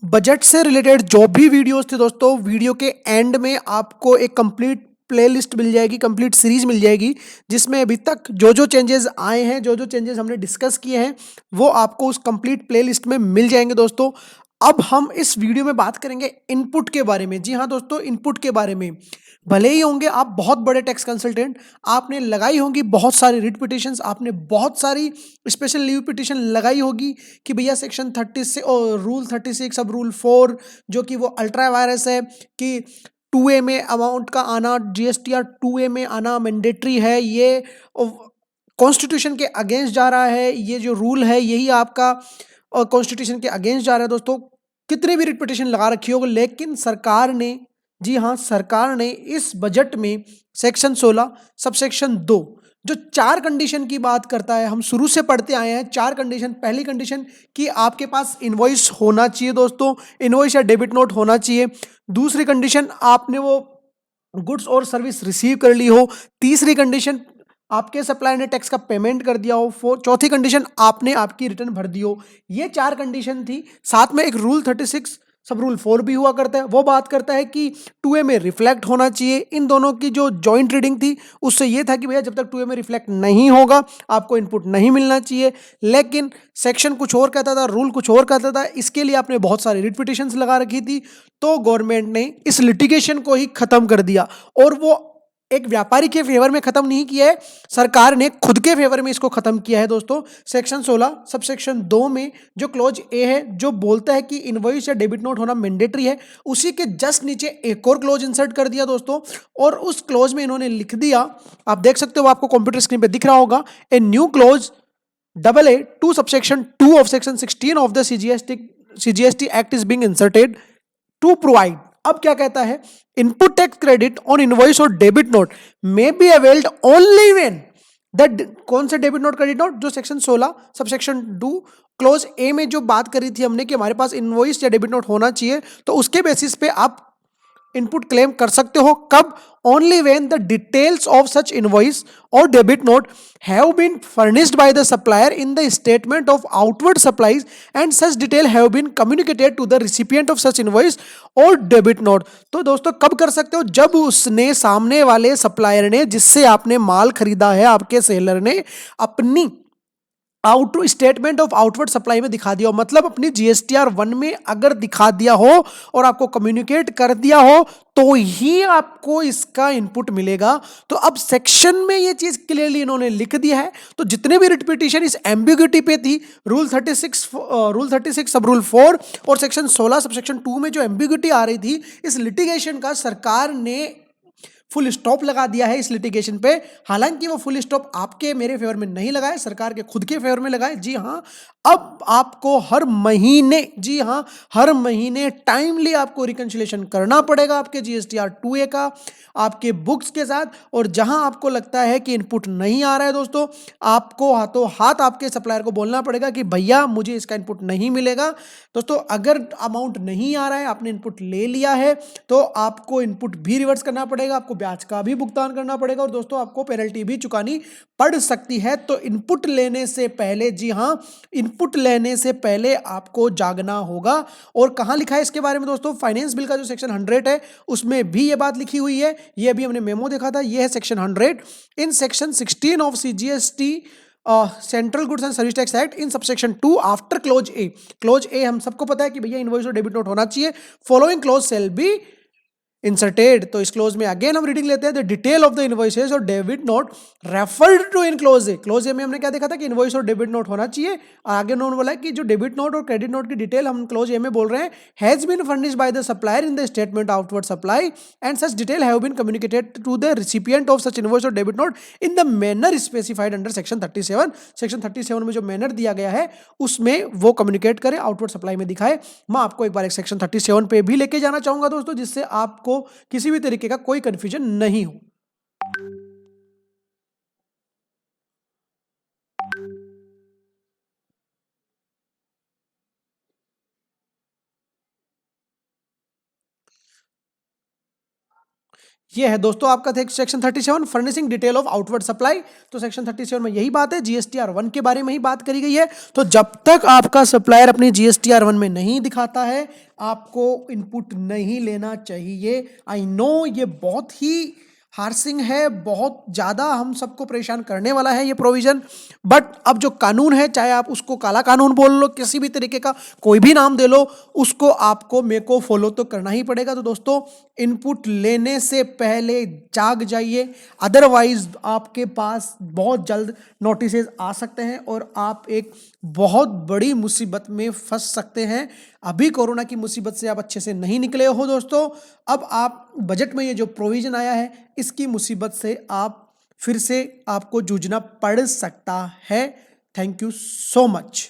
Budget से related जो भी वीडियोस थे दोस्तों, वीडियो के एंड में आपको एक कंप्लीट प्लेलिस्ट मिल जाएगी, कंप्लीट सीरीज मिल जाएगी, जिसमें अभी तक जो जो चेंजेस आए हैं, जो जो चेंजेस हमने डिस्कस किए हैं, वो आपको उस कंप्लीट प्लेलिस्ट में मिल जाएंगे दोस्तों। अब हम इस वीडियो में बात करेंगे इनपुट के बारे में। जी हाँ दोस्तों, इनपुट के बारे में। भले ही होंगे आप बहुत बड़े टैक्स कंसल्टेंट, आपने लगाई होंगी बहुत सारी रिट पिटिशंस, आपने बहुत सारी स्पेशल लीव पिटिशन लगाई होगी कि भैया सेक्शन 30 से और रूल 36 सब रूल 4 जो कि वो अल्ट्रा वायरस है कि 2A में अमाउंट का आना, जीएसटीआर 2A में आना मैंडेटरी है, ये कॉन्स्टिट्यूशन के अगेंस्ट जा रहा है, ये जो रूल है यही आपका कॉन्स्टिट्यूशन के अगेंस्ट जा रहा है दोस्तों। कितने भी रिट पिटिशन लगा रखी होगी, लेकिन सरकार ने, जी हाँ, सरकार ने इस बजट में सेक्शन 16 सबसेक्शन 2 जो 4 कंडीशन की बात करता है, हम शुरू से पढ़ते आए हैं 4 कंडीशन। पहली कंडीशन कि आपके पास इनवॉइस होना चाहिए दोस्तों, इनवॉइस या डेबिट नोट होना चाहिए। दूसरी कंडीशन आपने वो गुड्स और सर्विस रिसीव कर ली हो। तीसरी कंडीशन आपके सप्लायर ने टैक्स का पेमेंट कर दिया हो। चौथी कंडीशन आपने आपकी रिटर्न भर दी हो। ये 4 कंडीशन थी। साथ में एक रूल 36 सब रूल 4 भी हुआ करता है, वो बात करता है कि 2A में रिफ्लेक्ट होना चाहिए। इन दोनों की जो जॉइंट रीडिंग थी उससे ये था कि भैया जब तक 2A में रिफ्लेक्ट नहीं होगा आपको इनपुट नहीं मिलना चाहिए। लेकिन सेक्शन कुछ और कहता था, रूल कुछ और कहता था। इसके लिए आपने बहुत सारी रिट पिटिशंस लगा रखी थी, तो गवर्नमेंट ने इस लिटिगेशन को ही खत्म कर दिया। और वो एक व्यापारी के फेवर में खत्म नहीं किया है, सरकार ने खुद के फेवर में इसको खत्म किया है दोस्तों। सेक्शन 16 सबसेक्शन 2 में जो क्लॉज ए है, जो बोलता है कि इनवॉइस या डेबिट नोट होना मैंडेटरी है, उसी के जस्ट नीचे एक और क्लॉज इंसर्ट कर दिया दोस्तों। और उस क्लॉज में इन्होंने लिख दिया, आप देख सकते हो, आपको कंप्यूटर स्क्रीन पे दिख रहा होगा, a new clause AA to subsection 2 of section 16 of the CGST act is being inserted to provide. अब क्या कहता है, input tax credit on invoice or debit note may be availed only when that, कौन से debit note credit note, जो section 16 subsection 2 clause A में जो बात करी थी हमने कि हमारे पास इनवॉइस या डेबिट नोट होना चाहिए, तो उसके बेसिस पे आप इनपुट क्लेम कर सकते हो। कब? Only when the details of such invoice or debit note have been furnished by the supplier in the statement of outward supplies and such detail have been communicated to the recipient of such invoice or debit note. तो दोस्तों कब कर सकते हो? जब उसने, सामने वाले सप्लायर ने, जिससे आपने माल खरीदा है, आपके सेलर ने अपनी out statement of outward supply में दिखा दिया हो, मतलब अपनी GSTR 1 में अगर दिखा दिया हो और आपको कम्युनिकेट कर दिया हो, तो ही आपको इसका इनपुट मिलेगा। तो अब सेक्शन में ये चीज क्लियरली इन्होंने लिख दिया है। तो जितने भी रिट पिटिशन इस एम्बिग्यूटी पे थी, रूल 36 सब रूल 4 और सेक्शन 16 सब सेक्शन 2 में जो एम्बिग्यूटी आ रही थी, इस लिटिगेशन का सरकार ने फुल स्टॉप लगा दिया है इस लिटिगेशन पे। हालांकि वो फुल स्टॉप आपके मेरे फेवर में नहीं लगाए, सरकार के खुद के फेवर में लगाए। जी हाँ, अब आपको हर महीने, जी हाँ, हर महीने टाइमली आपको रिकंसिलेशन करना पड़ेगा आपके GSTR 2A का, आपके बुक्स के साथ। और जहां आपको लगता है कि इनपुट नहीं आ रहा है दोस्तों, आपको हाथों हाथ आपके सप्लायर को बोलना पड़ेगा कि भैया मुझे इसका इनपुट नहीं मिलेगा। दोस्तों अगर अमाउंट नहीं आ रहा है, आपने इनपुट ले लिया है, तो आपको इनपुट भी रिवर्स करना पड़ेगा, आपको ब्याज का भी भुगतान करना पड़ेगा, और दोस्तों आपको पेनल्टी भी चुकानी पड़ सकती है। तो इनपुट लेने से पहले, जी हाँ, इनपुट लेने से पहले आपको जागना होगा। और कहां लिखा है इसके बारे में दोस्तों? फाइनेंस बिल का जो सेक्शन 100 है उसमें भी ये बात लिखी हुई है। ये अभी हमने मेमो देखा था, ये है section 100 in section 16 of CGST central goods and service tax act in subsection 2 after clause A. Clause A हम सबको पता है कि भैया इनवॉइस और डेबिट नोट होना चाहिए। Following clause shall be inserted. तो इस क्लोज में अगेन हम रीडिंग लेते हैं, the detail of the invoices or debit note referred to in clause A. Clause A में हमने क्या देखा था कि इनवॉइस और डेबिट नोट होना चाहिए। आगे उन्होंने बोला कि जो डेबिट नोट और क्रेडिट नोट की डिटेल हम क्लोज ए में बोल रहे हैं, has been furnished by the supplier in the statement outward supply and such detail have been communicated to the recipient of such invoice or debit note in the manner specified under section 37। Section 37 में जो manner दिया गया है उसमें वो communicate करे, outward supply में दिखाए। मैं आपको एक बार एक सेक्शन 37 पे भी लेके जाना चाहूंगा दोस्तों, जिससे आपको किसी भी तरीके का कोई कंफ्यूजन नहीं हो। ये है दोस्तों आपका था section 37 furnishing detail of outward supply. तो सेक्शन 37 में यही बात है, जीएसटीआर 1 के बारे में ही बात करी गई है। तो जब तक आपका सप्लायर अपनी जीएसटीआर 1 में नहीं दिखाता है, आपको इनपुट नहीं लेना चाहिए। आई नो ये बहुत ही हार्सिंग है, बहुत ज़्यादा हम सबको परेशान करने वाला है ये प्रोविज़न, बट अब जो कानून है, चाहे आप उसको काला कानून बोल लो, किसी भी तरीके का कोई भी नाम दे लो, उसको आपको मेरे को फॉलो तो करना ही पड़ेगा। तो दोस्तों इनपुट लेने से पहले जाग जाइए, अदरवाइज आपके पास बहुत जल्द नोटिसेज आ सकते हैं और आप एक बहुत बड़ी मुसीबत में फंस सकते हैं। अभी कोरोना की मुसीबत से आप अच्छे से नहीं निकले हो दोस्तों, अब आप बजट में ये जो प्रोविजन आया है, इसकी मुसीबत से आप फिर से आपको जूझना पड़ सकता है। Thank you so much.